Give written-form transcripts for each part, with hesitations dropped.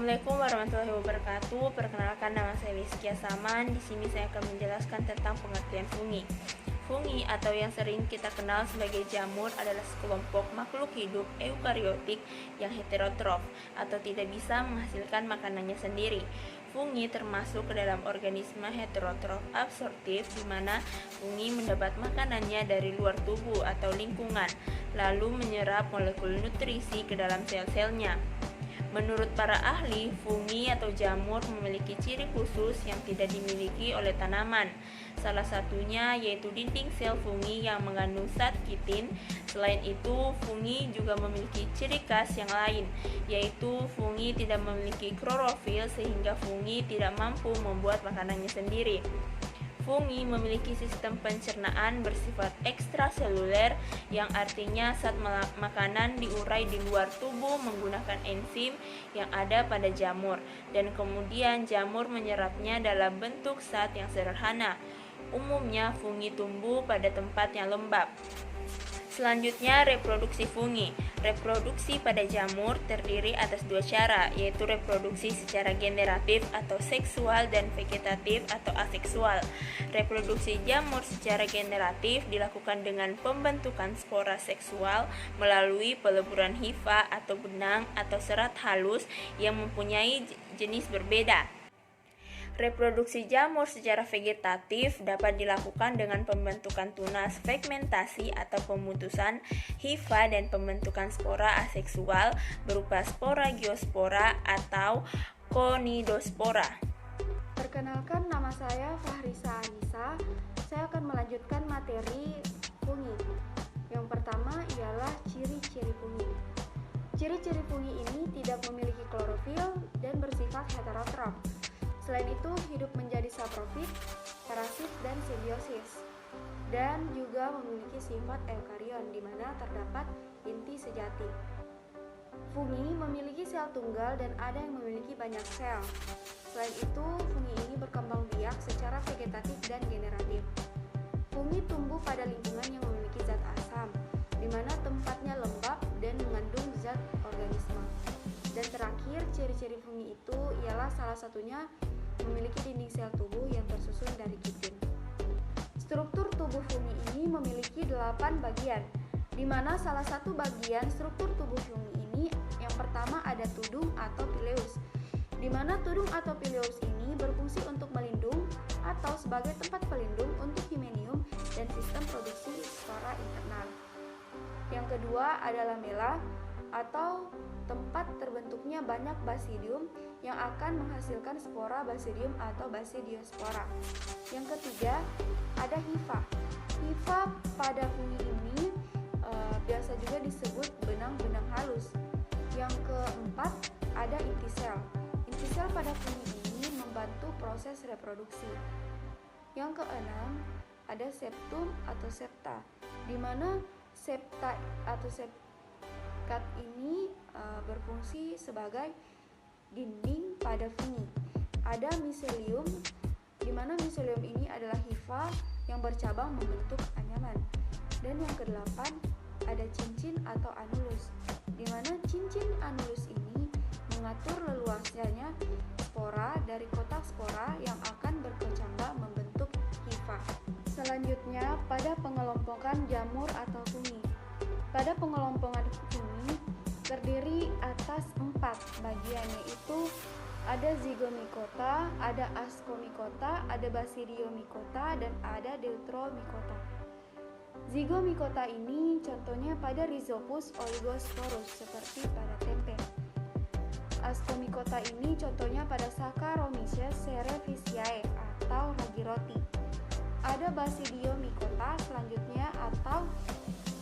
Assalamualaikum warahmatullahi wabarakatuh. Perkenalkan, nama saya Wiskia Saman. Di sini saya akan menjelaskan tentang pengertian fungi. Fungi atau yang sering kita kenal sebagai jamur adalah sekelompok makhluk hidup eukariotik yang heterotrof atau tidak bisa menghasilkan makanannya sendiri. Fungi termasuk ke dalam organisme heterotrof absorptif, di mana fungi mendapat makanannya dari luar tubuh atau lingkungan, lalu menyerap molekul nutrisi ke dalam sel-selnya. Menurut para ahli, fungi atau jamur memiliki ciri khusus yang tidak dimiliki oleh tanaman. Salah satunya yaitu dinding sel fungi yang mengandung zat kitin. Selain itu, fungi juga memiliki ciri khas yang lain, yaitu fungi tidak memiliki klorofil sehingga fungi tidak mampu membuat makanannya sendiri. Fungi memiliki sistem pencernaan bersifat ekstraseluler, yang artinya zat makanan diurai di luar tubuh menggunakan enzim yang ada pada jamur, dan kemudian jamur menyerapnya dalam bentuk zat yang sederhana. Umumnya fungi tumbuh pada tempat yang lembab. Selanjutnya, reproduksi fungi. Reproduksi pada jamur terdiri atas dua cara, yaitu reproduksi secara generatif atau seksual dan vegetatif atau aseksual. Reproduksi jamur secara generatif dilakukan dengan pembentukan spora seksual melalui peleburan hifa atau benang atau serat halus yang mempunyai jenis berbeda. Reproduksi jamur secara vegetatif dapat dilakukan dengan pembentukan tunas fragmentasi atau pemutusan hifa dan pembentukan spora aseksual berupa spora geospora atau conidospora. Perkenalkan, nama saya Fahrisa Anissa. Saya akan melanjutkan materi fungi. Yang pertama ialah ciri-ciri fungi. Ciri-ciri fungi ini tidak memiliki klorofil dan bersifat heterotrof. Selain itu, hidup menjadi saprofit, parasit, dan simbiosis. Dan juga memiliki sifat eukarion, di mana terdapat inti sejati. Fungi memiliki sel tunggal dan ada yang memiliki banyak sel. Selain itu, fungi ini berkembang biak secara vegetatif dan generatif. Fungi tumbuh pada lingkungan yang memiliki zat asam, di mana tempatnya lembab dan mengandung zat organisme. Dan terakhir, ciri-ciri fungi itu ialah salah satunya memiliki dinding sel tubuh yang tersusun dari kitin. Struktur tubuh fungi ini memiliki 8 bagian, di mana salah satu bagian struktur tubuh fungi ini yang pertama ada tudung atau pileus, di mana tudung atau pileus ini berfungsi untuk melindung atau sebagai tempat pelindung untuk himenium dan sistem produksi spora internal. Yang kedua ada lamela atau tempat terbentuknya banyak basidium yang akan menghasilkan spora basidium atau basidiospora. Yang ketiga ada hifa. Hifa pada fungi ini biasa juga disebut benang-benang halus. Yang keempat ada inti sel. Inti sel pada fungi ini membantu proses reproduksi. Yang keenam ada septum atau septa, di mana septa atau sepkat ini berfungsi sebagai dinding pada fungi. Ada miselium, di mana miselium ini adalah hifa yang bercabang membentuk anyaman. Dan yang kedelapan ada cincin atau anulus, di mana cincin anulus ini mengatur leluasanya spora dari kotak spora yang akan berkecambah membentuk hifa. Selanjutnya pada pengelompokan jamur atau fungi. Pada pengelompokan fungi terdiri atas 4 bagian, yaitu ada zygomicota, ada ascomicota, ada basidiomycota, dan ada deuteromycota. Zygomicota ini contohnya pada Rhizopus oligosporus seperti pada tempe. Ascomicota ini contohnya pada Saccharomyces cerevisiae atau ragi roti. Ada basidiomycota selanjutnya atau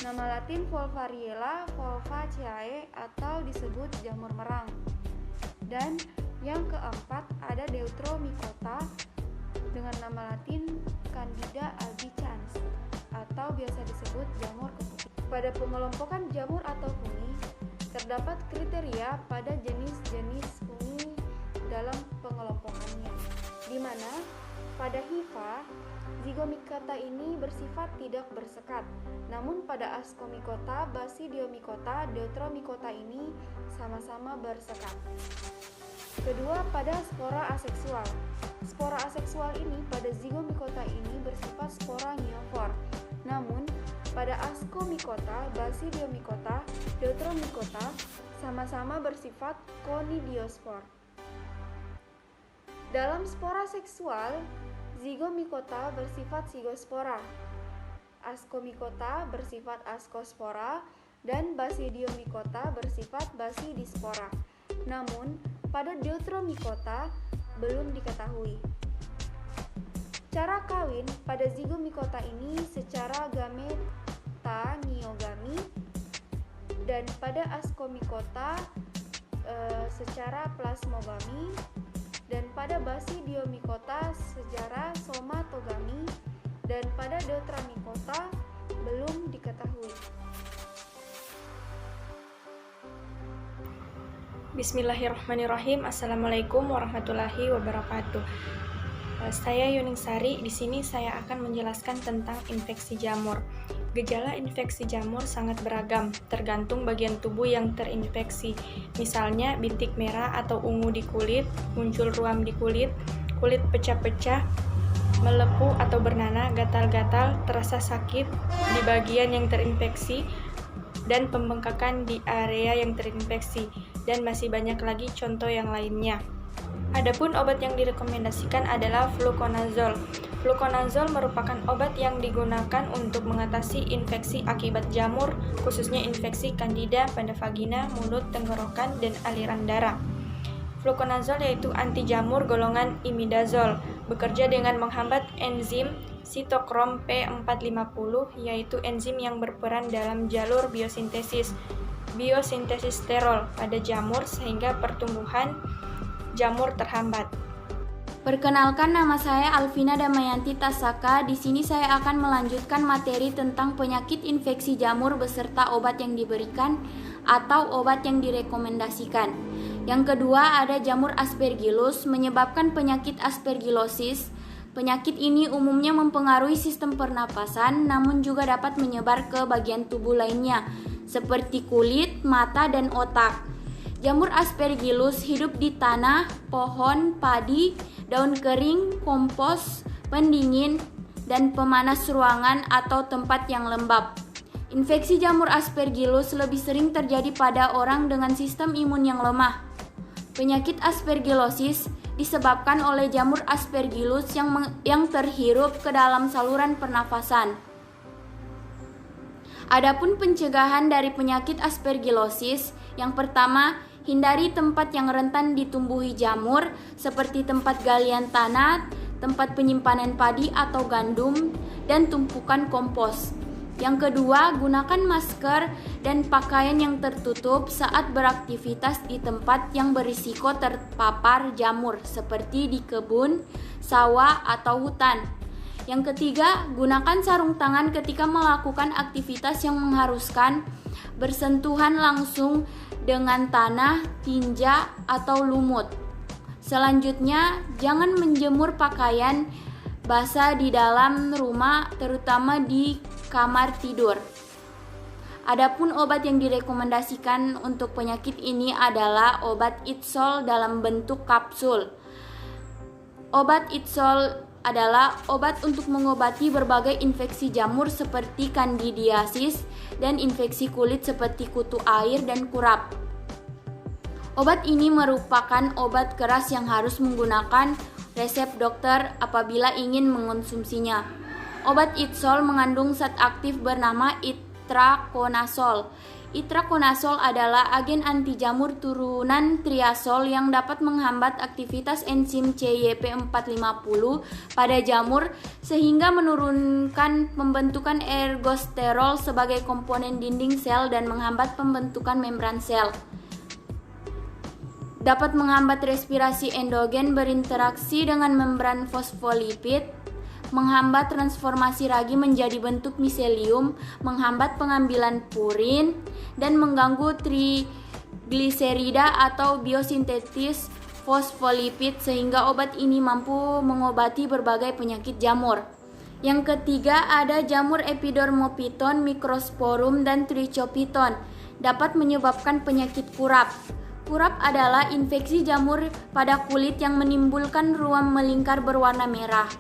nama latin Volvariella volvaceae atau disebut jamur merang. Dan yang keempat ada Deuteromycota dengan nama latin Candida albicans atau biasa disebut jamur keputih. Pada pengelompokan jamur atau fungi terdapat kriteria pada jenis-jenis fungi dalam pengelompokannya, di mana pada hifa zygomicota ini bersifat tidak bersekat, namun pada ascomicota, basidiomycota, deuteromycota ini sama-sama bersekat. Kedua, pada spora aseksual. Spora aseksual ini pada zigomikota ini bersifat spora niofor. Namun, pada askomikota, basidiomikota, deuteromikota sama-sama bersifat konidiospor. Dalam spora seksual, zigomikota bersifat sigospora, askomikota bersifat askospora, dan basidiomikota bersifat basidispora. Namun, pada deuteromikota belum diketahui. Cara kawin pada zigomikota ini secara gametaniogami dan pada askomikota secara plasmogami, dan pada basidiomikota secara somatogami, dan pada deuteramikota belum diketahui. Bismillahirrahmanirrahim. Assalamualaikum warahmatullahi wabarakatuh. Saya Yuning Sari. Di sini saya akan menjelaskan tentang infeksi jamur. Gejala infeksi jamur sangat beragam, tergantung bagian tubuh yang terinfeksi. Misalnya bintik merah atau ungu di kulit, muncul ruam di kulit, kulit pecah-pecah, melepuh atau bernanah, gatal-gatal, terasa sakit di bagian yang terinfeksi, dan pembengkakan di area yang terinfeksi, dan masih banyak lagi contoh yang lainnya. Adapun obat yang direkomendasikan adalah fluconazole. Fluconazole merupakan obat yang digunakan untuk mengatasi infeksi akibat jamur, khususnya infeksi Candida pada vagina, mulut, tenggorokan, dan aliran darah. Fluconazole yaitu anti jamur golongan imidazol, bekerja dengan menghambat enzim sitokrom P450, yaitu enzim yang berperan dalam jalur biosintesis sterol pada jamur sehingga pertumbuhan jamur terhambat. Perkenalkan, nama saya Alvina Damayanti Tasaka. Di sini saya akan melanjutkan materi tentang penyakit infeksi jamur beserta obat yang diberikan atau obat yang direkomendasikan. Yang kedua ada jamur Aspergillus menyebabkan penyakit aspergillosis. Penyakit ini umumnya mempengaruhi sistem pernapasan, namun juga dapat menyebar ke bagian tubuh lainnya, seperti kulit, mata, dan otak. Jamur Aspergillus hidup di tanah, pohon, padi, daun kering, kompos, pendingin, dan pemanas ruangan atau tempat yang lembab. Infeksi jamur Aspergillus lebih sering terjadi pada orang dengan sistem imun yang lemah. Penyakit aspergillosis disebabkan oleh jamur Aspergillus yang terhirup ke dalam saluran pernafasan. Adapun pencegahan dari penyakit aspergillosis, yang pertama, hindari tempat yang rentan ditumbuhi jamur seperti tempat galian tanah, tempat penyimpanan padi atau gandum, dan tumpukan kompos. Yang kedua, gunakan masker dan pakaian yang tertutup saat beraktivitas di tempat yang berisiko terpapar jamur seperti di kebun, sawah, atau hutan. Yang ketiga, gunakan sarung tangan ketika melakukan aktivitas yang mengharuskan bersentuhan langsung dengan tanah, tinja, atau lumut. Selanjutnya, jangan menjemur pakaian basah di dalam rumah, terutama di kamar tidur. Adapun obat yang direkomendasikan untuk penyakit ini adalah obat Itzol dalam bentuk kapsul. Obat Itzol adalah obat untuk mengobati berbagai infeksi jamur seperti kandidiasis dan infeksi kulit seperti kutu air dan kurap. Obat ini merupakan obat keras yang harus menggunakan resep dokter apabila ingin mengonsumsinya. Obat Itzol mengandung zat aktif bernama itraconazole. Itraconazole adalah agen anti jamur turunan triazol yang dapat menghambat aktivitas enzim CYP450 pada jamur sehingga menurunkan pembentukan ergosterol sebagai komponen dinding sel dan menghambat pembentukan membran sel. Dapat menghambat respirasi endogen berinteraksi dengan membran fosfolipid, menghambat transformasi ragi menjadi bentuk miselium, menghambat pengambilan purin, dan mengganggu trigliserida atau biosintesis fosfolipid sehingga obat ini mampu mengobati berbagai penyakit jamur. Yang ketiga ada jamur Epidermophyton, Microsporum, dan Trichopiton dapat menyebabkan penyakit kurap. Kurap adalah infeksi jamur pada kulit yang menimbulkan ruam melingkar berwarna merah.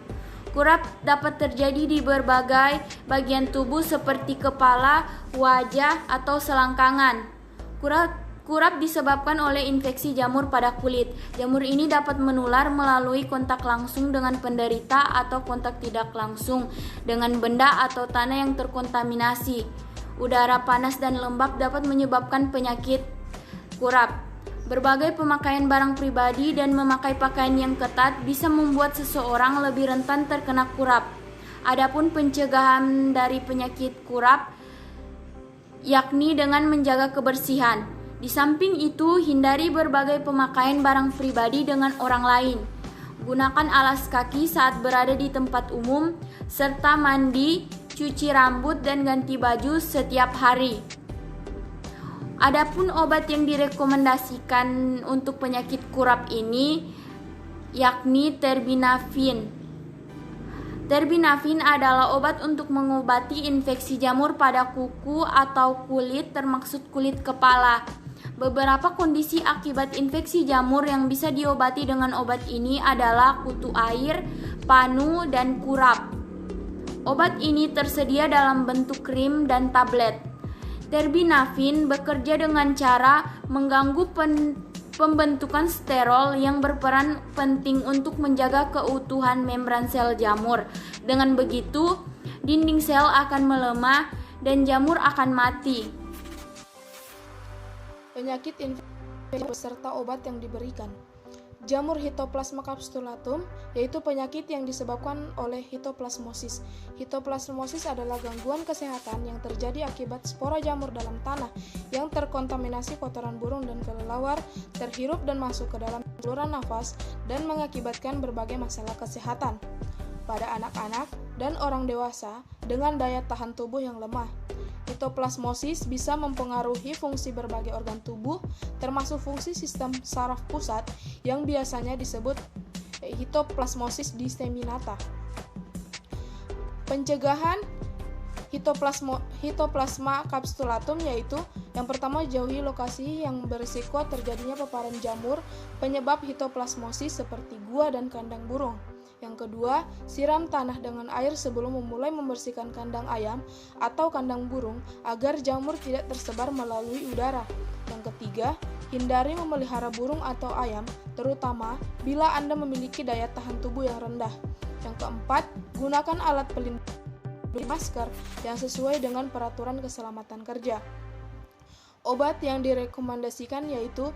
Kurap dapat terjadi di berbagai bagian tubuh seperti kepala, wajah, atau selangkangan. Kurap disebabkan oleh infeksi jamur pada kulit. Jamur ini dapat menular melalui kontak langsung dengan penderita atau kontak tidak langsung dengan benda atau tanah yang terkontaminasi. Udara panas dan lembab dapat menyebabkan penyakit kurap. Berbagai pemakaian barang pribadi dan memakai pakaian yang ketat bisa membuat seseorang lebih rentan terkena kurap. Adapun pencegahan dari penyakit kurap yakni dengan menjaga kebersihan. Di samping itu, hindari berbagai pemakaian barang pribadi dengan orang lain. Gunakan alas kaki saat berada di tempat umum, serta mandi, cuci rambut, dan ganti baju setiap hari. Adapun obat yang direkomendasikan untuk penyakit kurap ini yakni terbinafin. Terbinafin adalah obat untuk mengobati infeksi jamur pada kuku atau kulit, termasuk kulit kepala. Beberapa kondisi akibat infeksi jamur yang bisa diobati dengan obat ini adalah kutu air, panu, dan kurap. Obat ini tersedia dalam bentuk krim dan tablet. Terbinafin bekerja dengan cara mengganggu pembentukan sterol yang berperan penting untuk menjaga keutuhan membran sel jamur. Dengan begitu, dinding sel akan melemah dan jamur akan mati. Penyakit infeksi beserta obat yang diberikan. Jamur Hitoplasma capsulatum yaitu penyakit yang disebabkan oleh hitoplasmosis. Hitoplasmosis adalah gangguan kesehatan yang terjadi akibat spora jamur dalam tanah yang terkontaminasi kotoran burung dan kelelawar, terhirup dan masuk ke dalam saluran nafas dan mengakibatkan berbagai masalah kesehatan pada anak-anak dan orang dewasa dengan daya tahan tubuh yang lemah. Hitoplasmosis bisa mempengaruhi fungsi berbagai organ tubuh, termasuk fungsi sistem saraf pusat yang biasanya disebut hitoplasmosis disseminata. Pencegahan hitoplasma capsulatum yaitu yang pertama, jauhi lokasi yang berisiko terjadinya paparan jamur penyebab hitoplasmosis seperti gua dan kandang burung. Yang kedua, siram tanah dengan air sebelum memulai membersihkan kandang ayam atau kandang burung agar jamur tidak tersebar melalui udara. Yang ketiga, hindari memelihara burung atau ayam, terutama bila Anda memiliki daya tahan tubuh yang rendah. Yang keempat, gunakan alat pelindung masker yang sesuai dengan peraturan keselamatan kerja. Obat yang direkomendasikan yaitu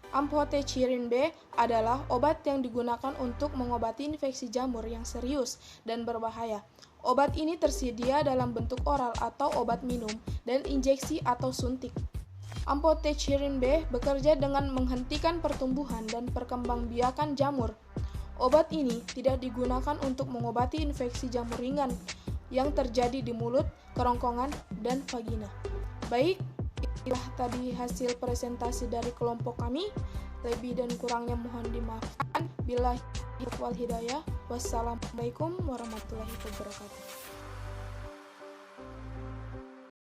Amphotericin B adalah obat yang digunakan untuk mengobati infeksi jamur yang serius dan berbahaya. Obat ini tersedia dalam bentuk oral atau obat minum dan injeksi atau suntik. Amphotericin B bekerja dengan menghentikan pertumbuhan dan perkembangbiakan jamur. Obat ini tidak digunakan untuk mengobati infeksi jamur ringan yang terjadi di mulut, kerongkongan, dan vagina. Baik, inilah tadi hasil presentasi dari kelompok kami. Lebih dan kurangnya mohon dimaafkan. Billahi wal hidayah. Wassalamualaikum warahmatullahi wabarakatuh.